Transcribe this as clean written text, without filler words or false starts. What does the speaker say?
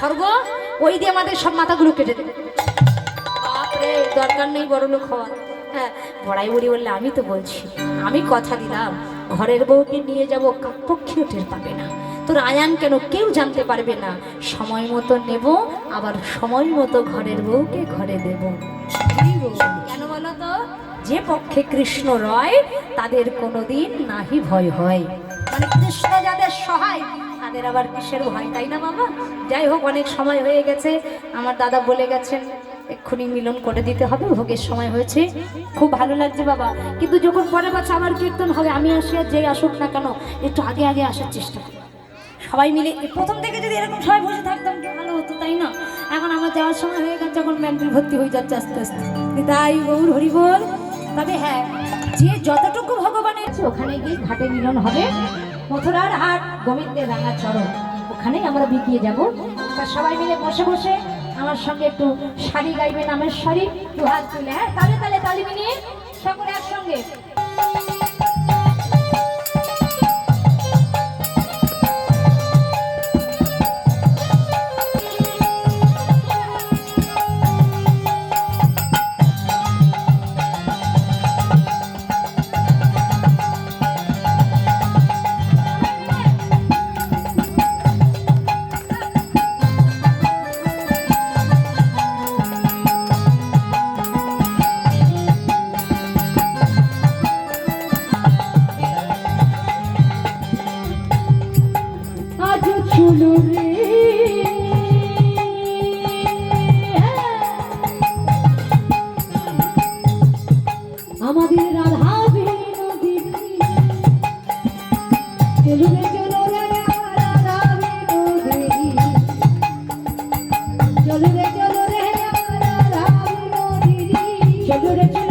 খড়গ ওই দিয়ে আমাদের সব মাথাগুলো কেটে দেবে। বাপরে, দরকার নেই বড় লোক হওয়ার। হ্যাঁ, বড়াই বুড়ি বললে আমি তো বলছি, আমি কথা দিলাম ঘরের বউকে নিয়ে যাব, কাকপক্ষীও টের পাবে না, তোর আয়ান কেন কেউ জানতে পারবে না, সময় মতো নেব, আবার সময় মতো ঘরের বউকে ঘরে দেব। কেন বলো তো? যে পক্ষে কৃষ্ণ রয় তাদের কোনোদিন নাহি ভয় হয়। মানে কৃষ্ণ যাদের সহায় তাদের আবার কিসের ভয়, তাই না বাবা? যাই হোক, অনেক সময় হয়ে গেছে, আমার দাদা বলে গেছেন এক্ষুনি মিলন করে দিতে হবে, ভোগের সময় হয়েছে। খুব ভালো লাগছে বাবা, কিন্তু যখন পরের বছর আবার কীর্তন হবে আমি আসি, আর যে আসুক না কেন একটু আগে আগে আসার চেষ্টা করি। সবাই মিলে প্রথম থেকে যদি এরকম সবাই বসে থাকতাম কি ভালো হতো, তাই না? এখন আমার যাওয়ার সময় হয়ে গেছে, এখন ব্যান্ডেল ভর্তি হয়ে যাচ্ছে আস্তে আস্তে। তাই গৌর হরি বল। তবে হ্যাঁ, যে যতটুকু ভগবানের ওখানে গিয়ে ঘাটে মিলন হবে, মথুরার হাট গোবিন্দের রাঙা চরণ, ওখানেই আমরা বিকিয়ে যাব। তা সবাই মিলে বসে বসে আমার সঙ্গে একটু শাড়ি গাইবে, নামের শাড়ি, দু হাত তুলে, হ্যাঁ, তালে তালে তালি মিলিয়ে সকলে একসঙ্গে। আমাদের রাধা বিনোদিনী, চলো রে চলো রে রাধা বিনোদিনী, চলো রে চলো রে রাধা বিনোদিনী, চলো রে।